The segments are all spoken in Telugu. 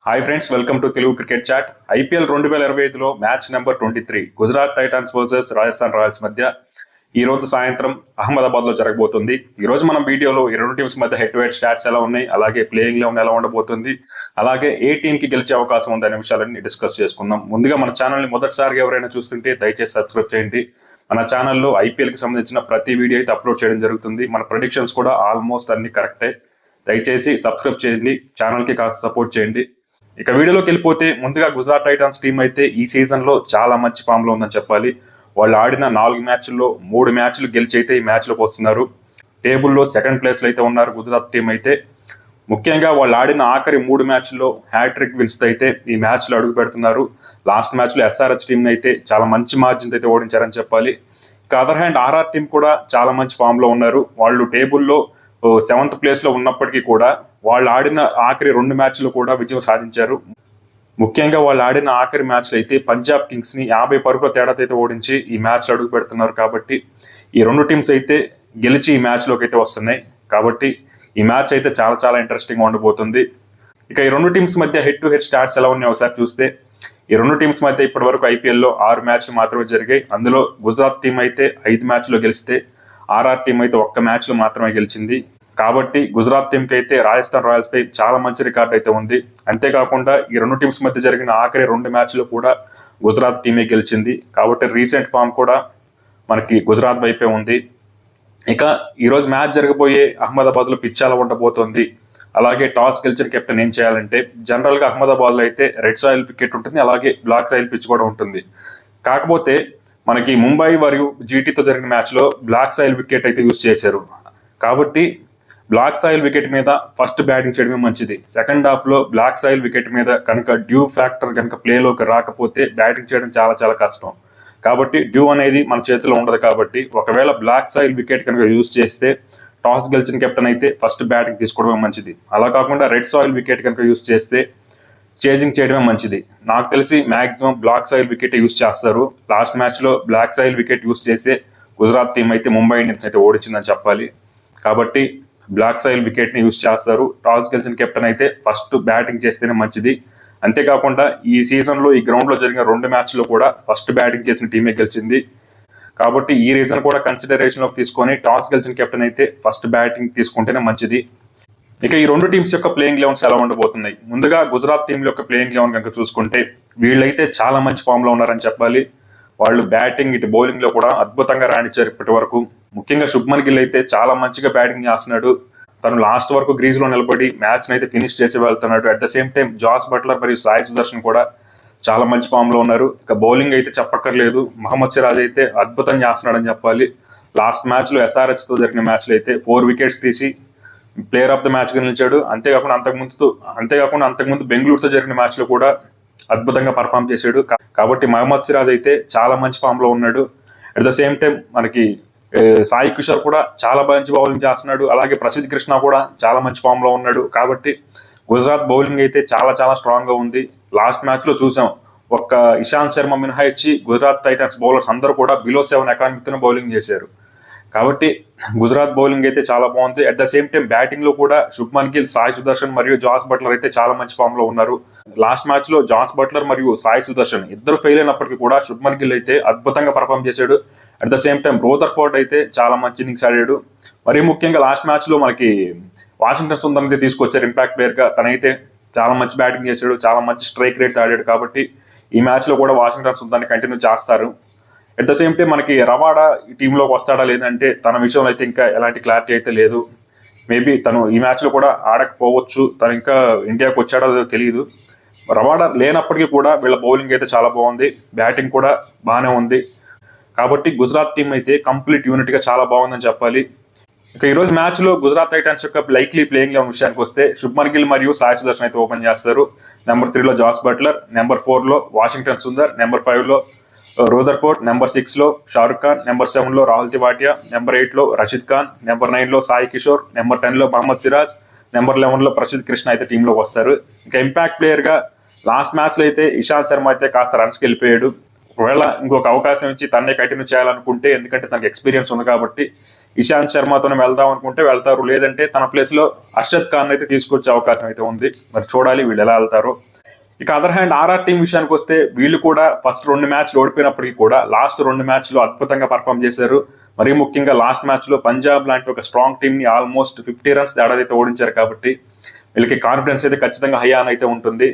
Hi friends, welcome to Telugu cricket chat. IPL 2025లో match number 23 Gujarat Titans versus Rajasthan Royals మధ్య ఈ రోజు సాయంత్రం అహ్మదాబాద్లో జరగబోతుంది. ఈ రోజు మనం వీడియోలో ఈ రెండు టీమ్స్ మధ్య హెడ్ టు హెడ్ స్టాట్స్ ఎలా ఉన్నాయి, అలాగే ప్లేయింగ్ లెవెన్ ఎలా ఉండబోతుంది, అలాగే ఏ టీంకి గెలిచే అవకాశం ఉంది అనే విషయాలన్నీ డిస్కస్ చేసుకుందాం. ముందుగా మన ఛానల్ని మొదటిసారిగా ఎవరైనా చూస్తుంటే దయచేసి సబ్స్క్రైబ్ చేయండి. మన ఛానల్లో ఐపీఎల్కి సంబంధించిన ప్రతి వీడియో అయితే అప్లోడ్ చేయడం జరుగుతుంది. మన ప్రెడిక్షన్స్ కూడా ఆల్మోస్ట్ అన్ని కరెక్టే. దయచేసి సబ్స్క్రైబ్ చేయండి, ఛానల్కి కాస్త సపోర్ట్ చేయండి. ఇక వీడియోలోకి వెళ్ళిపోతే ముందుగా గుజరాత్ టైటాన్స్ టీం అయితే ఈ సీజన్లో చాలా మంచి ఫామ్లో ఉందని చెప్పాలి. వాళ్ళు ఆడిన 4 మ్యాచ్ల్లో 3 మ్యాచ్లు గెలిచి అయితే ఈ మ్యాచ్లోకి వస్తున్నారు. టేబుల్లో సెకండ్ ప్లేస్లో అయితే ఉన్నారు గుజరాత్ టీం అయితే. ముఖ్యంగా వాళ్ళు ఆడిన ఆఖరి 3 మ్యాచ్ల్లో హ్యాట్రిక్ విన్స్ అయితే ఈ మ్యాచ్లో అడుగు పెడుతున్నారు. లాస్ట్ మ్యాచ్లో ఎస్ఆర్హెచ్ టీంని అయితే చాలా మంచి మార్జిన్ అయితే ఓడించారని చెప్పాలి. ఇక అదర్ హ్యాండ్ ఆర్ఆర్ టీం కూడా చాలా మంచి ఫామ్లో ఉన్నారు. వాళ్ళు టేబుల్లో 7th ప్లేస్లో ఉన్నప్పటికీ కూడా వాళ్ళు ఆడిన ఆఖరి 2 మ్యాచ్లు కూడా విజయం సాధించారు. ముఖ్యంగా వాళ్ళు ఆడిన ఆఖరి మ్యాచ్లో అయితే పంజాబ్ కింగ్స్ని 50 పరుగుల తేడాతో అయితే ఓడించి ఈ మ్యాచ్లో అడుగు పెడుతున్నారు. కాబట్టి ఈ రెండు టీమ్స్ అయితే గెలిచి ఈ మ్యాచ్లోకి అయితే వస్తున్నాయి. కాబట్టి ఈ మ్యాచ్ అయితే చాలా చాలా ఇంట్రెస్టింగ్గా ఉండబోతుంది. ఇక ఈ రెండు టీమ్స్ మధ్య హెడ్ టు హెడ్ స్టాట్స్ ఎలా ఉన్నాయో ఒకసారి చూస్తే ఈ రెండు టీమ్స్ మధ్య ఇప్పటి వరకు ఐపీఎల్లో 6 మ్యాచ్లు మాత్రమే జరిగాయి. అందులో గుజరాత్ టీం అయితే 5 మ్యాచ్లో గెలిస్తే ఆర్ఆర్ టీం అయితే 1 మ్యాచ్లో మాత్రమే గెలిచింది. కాబట్టి గుజరాత్ టీంకి అయితే రాజస్థాన్ రాయల్స్ పై చాలా మంచి రికార్డ్ అయితే ఉంది. అంతేకాకుండా ఈ రెండు టీమ్స్ మధ్య జరిగిన ఆఖరి 2 మ్యాచ్లు కూడా గుజరాత్ టీమే గెలిచింది. కాబట్టి రీసెంట్ ఫామ్ కూడా మనకి గుజరాత్ వైపే ఉంది. ఇక ఈరోజు మ్యాచ్ జరగబోయే అహ్మదాబాద్లో పిచ్ ఎలా ఉండబోతోంది, అలాగే టాస్ గెలిచిన కెప్టెన్ ఏం చేయాలంటే జనరల్గా అహ్మదాబాద్లో అయితే రెడ్ సాయిల్ వికెట్ ఉంటుంది, అలాగే బ్లాక్ సాయిల్ పిచ్ కూడా ఉంటుంది. కాకపోతే మనకి ముంబై మరియు జీటీతో జరిగిన మ్యాచ్లో బ్లాక్ సాయిల్ వికెట్ అయితే యూజ్ చేశారు. కాబట్టి బ్లాక్ సాయిల్ వికెట్ మీద ఫస్ట్ బ్యాటింగ్ చేయడమే మంచిది. సెకండ్ హాఫ్లో బ్లాక్ సాయిల్ వికెట్ మీద కనుక డ్యూ ఫ్యాక్టర్ కనుక ప్లేలోకి రాకపోతే బ్యాటింగ్ చేయడం చాలా చాలా కష్టం. కాబట్టి డ్యూ అనేది మన చేతిలో ఉండదు. కాబట్టి ఒకవేళ బ్లాక్ సాయిల్ వికెట్ కనుక యూజ్ చేస్తే టాస్ గెలిచిన కెప్టెన్ అయితే ఫస్ట్ బ్యాటింగ్ తీసుకోవడమే మంచిది. అలా కాకుండా రెడ్ సాయిల్ వికెట్ కనుక యూజ్ చేస్తే చేజింగ్ చేయడమే మంచిది. నాకు తెలిసి maximum black soil wicket use చేస్తారు. లాస్ట్ మ్యాచ్లో బ్లాక్ సాయిల్ వికెట్ యూజ్ చేసే గుజరాత్ టీం అయితే ముంబై ఇండియన్స్ అయితే ఓడించిందని చెప్పాలి. కాబట్టి బ్లాక్ సాయిల్ వికెట్ని యూజ్ చేస్తారు. టాస్ గెలిచిన కెప్టెన్ అయితే ఫస్ట్ బ్యాటింగ్ చేస్తేనే మంచిది. అంతేకాకుండా ఈ సీజన్లో ఈ గ్రౌండ్లో జరిగిన 2 మ్యాచ్లో కూడా ఫస్ట్ బ్యాటింగ్ చేసిన టీమే గెలిచింది. కాబట్టి ఈ రీజన్ కూడా కన్సిడరేషన్లోకి తీసుకొని టాస్ గెలిచిన కెప్టెన్ అయితే ఫస్ట్ బ్యాటింగ్ తీసుకుంటేనే మంచిది. ఇక ఈ రెండు టీమ్స్ యొక్క ప్లేయింగ్ లెవెన్స్ ఎలా ఉండబోతున్నాయి. ముందుగా గుజరాత్ టీం యొక్క ప్లేయింగ్ లెవెన్ కనుక చూసుకుంటే వీళ్ళైతే చాలా మంచి ఫామ్లో ఉన్నారని చెప్పాలి. వాళ్ళు బ్యాటింగ్ ఇటు బౌలింగ్లో కూడా అద్భుతంగా రాణించారు ఇప్పటి వరకు. ముఖ్యంగా శుభ్మన్ గిల్ అయితే చాలా మంచిగా బ్యాటింగ్ చేస్తున్నాడు. తను లాస్ట్ వరకు గ్రీజ్లో నిలబడి మ్యాచ్ని అయితే ఫినిష్ చేసి వెళ్తున్నాడు. At the same time Jos Buttler మరియు సాయి సుదర్శన్ కూడా చాలా మంచి ఫామ్లో ఉన్నారు. ఇక బౌలింగ్ అయితే చెప్పక్కర్లేదు, మహమ్మద్ సిరాజ్ అయితే అద్భుతం చేస్తున్నాడని చెప్పాలి. లాస్ట్ మ్యాచ్లో ఎస్ఆర్హెచ్తో జరిగిన మ్యాచ్లో అయితే 4 వికెట్స్ తీసి ప్లేయర్ ఆఫ్ ద మ్యాచ్గా నిలిచాడు. అంతేకాకుండా అంతకుముందు బెంగళూరుతో జరిగిన మ్యాచ్లో కూడా అద్భుతంగా పర్ఫామ్ చేశాడు. కాబట్టి మహమ్మద్ సిరాజ్ అయితే చాలా మంచి ఫామ్లో ఉన్నాడు. అట్ ద సేమ్ టైం మనకి సాయి కిషోర్ కూడా చాలా మంచి బౌలింగ్ చేస్తున్నాడు. అలాగే ప్రసిద్ధ్ కృష్ణ కూడా చాలా మంచి ఫామ్లో ఉన్నాడు. కాబట్టి గుజరాత్ బౌలింగ్ అయితే చాలా చాలా స్ట్రాంగ్గా ఉంది. లాస్ట్ మ్యాచ్లో చూసాం, ఒక్క ఇషాంత్ శర్మ మినహాయించి గుజరాత్ టైటన్స్ బౌలర్స్ అందరూ కూడా బిలో 7 ఎకానమీతో బౌలింగ్ చేశారు. కాబట్టి గుజరాత్ బౌలింగ్ అయితే చాలా బాగుంది. అట్ ద సేమ్ టైం బ్యాటింగ్లో కూడా శుభ్మన్ గిల్, సాయి సుదర్శన్ మరియు జాస్ బట్లర్ అయితే చాలా మంచి ఫామ్లో ఉన్నారు. లాస్ట్ మ్యాచ్లో జాస్ బట్లర్ మరియు సాయి సుదర్శన్ ఇద్దరు ఫెయిల్ అయినప్పటికీ కూడా శుభ్మన్ గిల్ అయితే అద్భుతంగా పర్ఫామ్ చేశాడు. At the same time Rutherford అయితే చాలా మంచి ఇన్నింగ్స్ ఆడాడు. మరీ ముఖ్యంగా లాస్ట్ మ్యాచ్లో మనకి వాషింగ్టన్ సుందర్ అయితే తీసుకొచ్చారు ఇంపాక్ట్ ప్లేయర్గా. తనైతే చాలా మంచి బ్యాటింగ్ చేశాడు, చాలా మంచి స్ట్రైక్ రేట్ ఆడాడు. కాబట్టి ఈ మ్యాచ్లో కూడా వాషింగ్టన్ సుందర్ని కంటిన్యూ చేస్తారు. అట్ ద సేమ్ టైం మనకి రవాడా ఈ టీంలోకి వస్తాడా లేదంటే తన విషయంలో అయితే ఇంకా ఎలాంటి క్లారిటీ అయితే లేదు. మేబీ తను ఈ మ్యాచ్లో కూడా ఆడకపోవచ్చు. తను ఇంకా ఇండియాకి వచ్చాడో లేదో తెలియదు. రవాడా లేనప్పటికీ కూడా వీళ్ళ బౌలింగ్ అయితే చాలా బాగుంది, బ్యాటింగ్ కూడా బాగానే ఉంది. కాబట్టి గుజరాత్ టీం అయితే కంప్లీట్ యూనిట్గా చాలా బాగుందని చెప్పాలి. ఇక ఈరోజు మ్యాచ్లో గుజరాత్ టైటన్స్ యొక్క లైక్లీ ప్లేయింగ్ లెవెన్ విషయానికి వస్తే శుభ్మన్ గిల్ మరియు సాయి సుదర్శన్ అయితే ఓపెన్ చేస్తారు. నెంబర్ 3లో జాస్ బట్లర్, నెంబర్ 4లో వాషింగ్టన్ సుందర్, నెంబర్ 5లో రూదర్ఫోర్డ్, నెంబర్ 6లో షారుఖ్ ఖాన్, నెంబర్ 7లో రాహుల్ తివాటియా, నెంబర్ 8లో రషీద్ ఖాన్, నెంబర్ 9లో సాయి కిషోర్, నెంబర్ 10లో మహమ్మద్ సిరాజ్, నెంబర్ 11లో ప్రసిద్ధ్ కృష్ణ అయితే టీంలోకి వస్తారు. ఇంకా ఇంపాక్ట్ ప్లేయర్గా లాస్ట్ మ్యాచ్లో అయితే ఇషాంత్ శర్మ అయితే కాస్త రన్స్కి వెళ్ళిపోయాడు. ఒకవేళ ఇంకొక అవకాశం ఇచ్చి తన్నే కంటిన్యూ చేయాలనుకుంటే, ఎందుకంటే తనకి ఎక్స్పీరియన్స్ ఉంది కాబట్టి ఇషాంత్ శర్మతోనే వెళ్దాం అనుకుంటే వెళ్తారు, లేదంటే తన ప్లేస్లో అర్షద్ ఖాన్ అయితే తీసుకొచ్చే అవకాశం అయితే ఉంది. మరి చూడాలి వీళ్ళు ఎలా వెళ్తారు. ఇక అదర్ హ్యాండ్ ఆర్ఆర్ టీం విషయానికి వస్తే వీళ్ళు కూడా ఫస్ట్ 2 మ్యాచ్లు ఓడిపోయినప్పటికీ కూడా లాస్ట్ 2 మ్యాచ్లు అద్భుతంగా పర్ఫామ్ చేశారు. మరీ ముఖ్యంగా లాస్ట్ మ్యాచ్లో పంజాబ్ లాంటి ఒక స్ట్రాంగ్ టీంని ఆల్మోస్ట్ 50 రన్స్ తేడాదైతే ఓడించారు కాబట్టి వీళ్ళకి కాన్ఫిడెన్స్ అయితే ఖచ్చితంగా హై ఆన్ అయితే ఉంటుంది.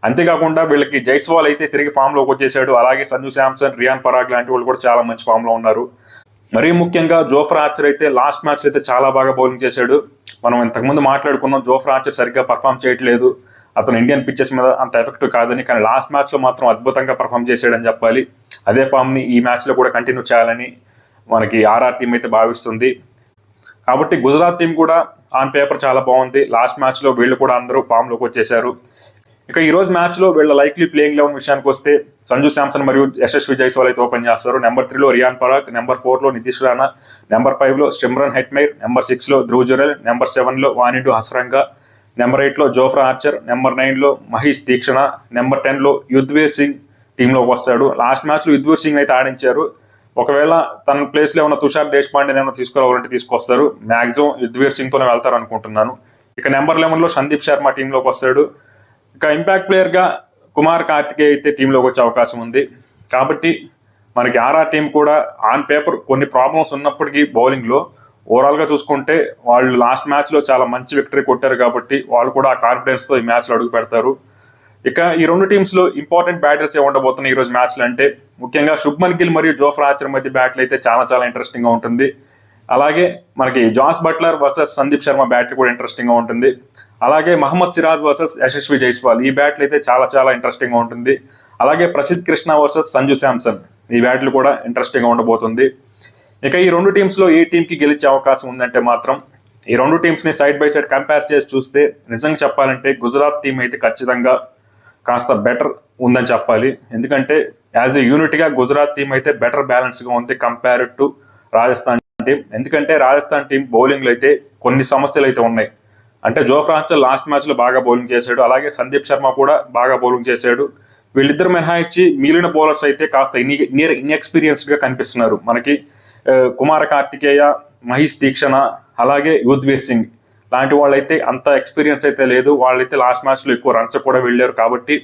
అంతేకాకుండా వీళ్ళకి జైస్వాల్ అయితే తిరిగి ఫామ్లోకి వచ్చేసాడు. అలాగే సంజు శాంసన్, రియాన్ పరాగ్ లాంటి వాళ్ళు కూడా చాలా మంచి ఫామ్లో ఉన్నారు. మరీ ముఖ్యంగా జోఫ్రా ఆర్చర్ అయితే లాస్ట్ మ్యాచ్లో అయితే చాలా బాగా బౌలింగ్ చేశాడు. మనం ఇంతకుముందు మాట్లాడుకున్నాం జోఫ్రా ఆర్చర్ సరిగ్గా పర్ఫామ్ చేయట్లేదు, అతను ఇండియన్ పిచ్చెస్ మీద అంత ఎఫెక్టివ్ కాదని. కానీ లాస్ట్ మ్యాచ్లో మాత్రం అద్భుతంగా పర్ఫామ్ చేశాడని చెప్పాలి. అదే ఫామ్ని ఈ మ్యాచ్లో కూడా కంటిన్యూ చేయాలని మనకి ఆర్ఆర్ టీం అయితే భావిస్తుంది. కాబట్టి గుజరాత్ టీం కూడా ఆన్ పేపర్ చాలా బాగుంది. లాస్ట్ మ్యాచ్లో వీళ్ళు కూడా అందరూ ఫామ్లోకి వచ్చేశారు. ఇక ఈరోజు మ్యాచ్లో వీళ్ళ లైక్లీ ప్లేయింగ్ 11 విషయానికి వస్తే సంజు శాంసన్ మరియు యశస్వి జైస్వాల్ అయితే ఓపెన్ చేస్తారు. నెంబర్ 3లో రియాన్ పరాగ్, నెంబర్ 4లో నితీష్ రాణా, నెంబర్ 5లో సిమ్రన్ హెట్మైర్, నెంబర్ 6లో ధ్రువ్ జురెల్, నెంబర్ 7లో వానిండు హస్రంగా, నెంబర్ 8లో జోఫ్రా ఆర్చర్, నెంబర్ 9లో మహేష్ దీక్షణ, నెంబర్ 10లో యుధ్వీర్ సింగ్ టీంలోకి వస్తాడు. లాస్ట్ మ్యాచ్లో యుధ్వీర్ సింగ్ అయితే ఆడించారు. ఒకవేళ తన ప్లేస్లో ఏమైనా తుషార్ దేశ్పాండే ఏమైనా తీసుకురావాలంటే తీసుకొస్తారు. మ్యాక్సిమం యుధ్వీర్ సింగ్తోనే వెళ్తారు అనుకుంటున్నాను. ఇక నెంబర్ 11లో సందీప్ శర్మ టీంలోకి వస్తాడు. ఇక ఇంపాక్ట్ ప్లేయర్గా కుమార్ కార్తికేయ అయితే టీంలోకి వచ్చే అవకాశం ఉంది. కాబట్టి మనకి ఆర్ఆర్ టీం కూడా ఆన్ పేపర్ కొన్ని ప్రాబ్లమ్స్ ఉన్నప్పటికీ బౌలింగ్లో ఓవరాల్గా చూసుకుంటే వాళ్ళు లాస్ట్ మ్యాచ్లో చాలా మంచి విక్టరీ కొట్టారు కాబట్టి వాళ్ళు కూడా ఆ కాన్ఫిడెన్స్తో ఈ మ్యాచ్లో అడుగు పెడతారు. ఇక ఈ 2 టీమ్స్లో ఇంపార్టెంట్ బ్యాటిల్స్ ఉండబోతున్నాయి ఈరోజు మ్యాచ్లు అంటే ముఖ్యంగా శుభ్మన్ గిల్ మరియు జోఫ్రా ఆర్చర్ మధ్య బ్యాటిల్ అయితే చాలా ఇంట్రెస్టింగ్గా ఉంటుంది. అలాగే మనకి Jos Buttler versus Sandeep Sharma battle కూడా ఇంట్రెస్టింగ్గా ఉంటుంది. అలాగే మహమ్మద్ సిరాజ్ వర్సెస్ యశస్వి జైస్వాల్ ఈ బ్యాటిల్ అయితే చాలా ఇంట్రెస్టింగ్గా ఉంటుంది. అలాగే ప్రసిద్ధ్ కృష్ణ వర్సెస్ సంజు శాంసన్ ఈ బ్యాటిల్ కూడా ఇంట్రెస్టింగ్గా ఉండబోతుంది. ఇక ఈ 2 టీమ్స్లో ఏ టీంకి గెలిచే అవకాశం ఉందంటే మాత్రం ఈ 2 టీమ్స్ని సైడ్ బై సైడ్ కంపేర్ చేసి చూస్తే నిజంగా చెప్పాలంటే గుజరాత్ టీం అయితే ఖచ్చితంగా కాస్త బెటర్ ఉందని చెప్పాలి. ఎందుకంటే యాజ్ ఏ యూనిట్గా గుజరాత్ టీం అయితే బెటర్ బ్యాలెన్స్గా ఉంది కంపేర్డ్ టు రాజస్థాన్ టీం. ఎందుకంటే రాజస్థాన్ టీం బౌలింగ్లో అయితే కొన్ని సమస్యలు అయితే ఉన్నాయి. అంటే జోఫ్రా ఆర్చర్ లాస్ట్ మ్యాచ్లో బాగా బౌలింగ్ చేశాడు, అలాగే సందీప్ శర్మ కూడా బాగా బౌలింగ్ చేశాడు. వీళ్ళిద్దరు మినహాయించి మిగిలిన బౌలర్స్ అయితే కాస్త ఇన్ఎక్స్పీరియన్స్డ్గా కనిపిస్తున్నారు. మనకి కుమార్ కార్తికేయ, మహేష్ దీక్షణ, అలాగే యుధ్వీర్ సింగ్ లాంటి వాళ్ళైతే అంత ఎక్స్పీరియన్స్ అయితే లేదు. వాళ్ళైతే లాస్ట్ మ్యాచ్లో ఎక్కువ రన్స్ కూడా వెళ్ళారు. కాబట్టి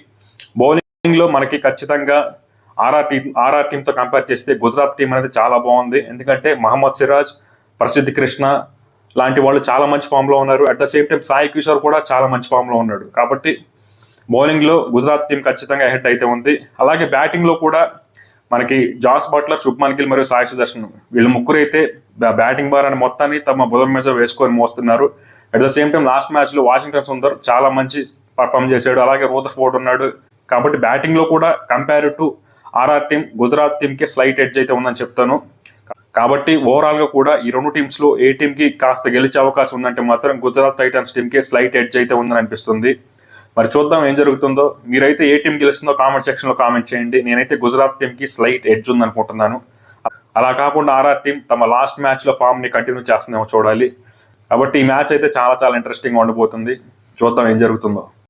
బౌలింగ్లో మనకి ఖచ్చితంగా ఆర్ఆర్ టీంతో కంపేర్ చేస్తే గుజరాత్ టీం అనేది చాలా బాగుంది. ఎందుకంటే మహమ్మద్ సిరాజ్, ప్రసిద్ధ్ కృష్ణ లాంటి వాళ్ళు చాలా మంచి ఫామ్లో ఉన్నారు. At the same time Sai Kishore కూడా చాలా మంచి ఫామ్లో ఉన్నాడు. కాబట్టి బౌలింగ్లో గుజరాత్ టీం ఖచ్చితంగా హెడ్ అయితే ఉంది. అలాగే బ్యాటింగ్లో కూడా మనకి జాస్ బట్లర్, శుభ్మన్ గిల్ మరియు సాయి సుదర్శన్ వీళ్ళు ముగ్గురు అయితే బ్యాటింగ్ భారాన్ని మొత్తాన్ని తమ బుధం మీద వేసుకొని మోస్తున్నారు. At the same time last మ్యాచ్లో వాషింగ్టన్ సుందర్ చాలా మంచి పర్ఫామ్ చేశాడు. అలాగే రూదర్ఫోర్డ్ ఉన్నాడు. కాబట్టి బ్యాటింగ్లో కూడా compare to RR team Gujarat టీంకి స్లైట్ ఎడ్జ్ అయితే ఉందని చెప్తాను. కాబట్టి ఓవరాల్గా కూడా ఈ 2 టీమ్స్లో ఏ టీంకి కాస్త గెలిచే అవకాశం ఉందంటే మాత్రం గుజరాత్ టైటన్స్ టీంకి స్లైట్ ఎడ్జ్ అయితే ఉందని అనిపిస్తుంది. మరి చూద్దాం ఏం జరుగుతుందో. మీరైతే ఏ టీం గెలుస్తుందో కామెంట్ సెక్షన్లో కామెంట్ చేయండి. నేనైతే గుజరాత్ టీంకి స్లైట్ ఎడ్జ్ ఉందనుకుంటున్నాను. అలా కాకుండా ఆర్ఆర్ టీం తమ లాస్ట్ మ్యాచ్లో ఫామ్ని కంటిన్యూ చేస్తుందేమో చూడాలి. కాబట్టి ఈ మ్యాచ్ అయితే చాలా ఇంట్రెస్టింగ్గా ఉండబోతుంది. చూద్దాం ఏం జరుగుతుందో.